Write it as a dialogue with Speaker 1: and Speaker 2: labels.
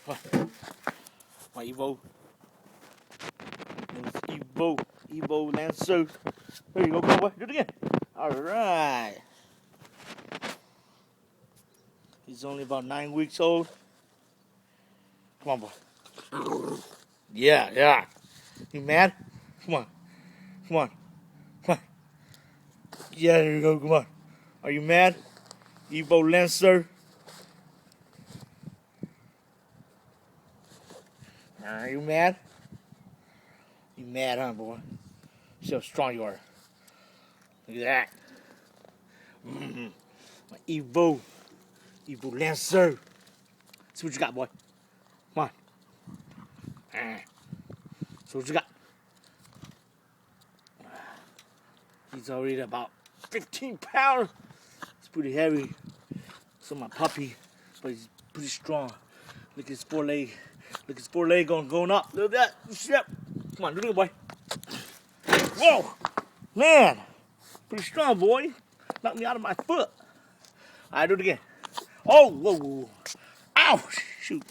Speaker 1: My Evo. Evo Lancer. There you go, come on, boy. Do it again. All right. He's only about 9 weeks old. Come on, boy. Yeah. You mad? Come on. Come on. Yeah, there you go. Come on. Are you mad? Evo Lancer. Are you mad? You mad, huh, boy? See how strong you are. Look at that. My Evo Lancer. See what you got, boy. Come on. See what you got. He's already about 15 pounds. He's pretty heavy. So my puppy, but he's pretty strong. Look at his foreleg. Look at his foreleg going up. Look at that. Step. Come on, look at it, boy. Whoa, man, pretty strong, boy. Knocked me out of my foot. All right, do it again. Oh, whoa. Ow, shoot.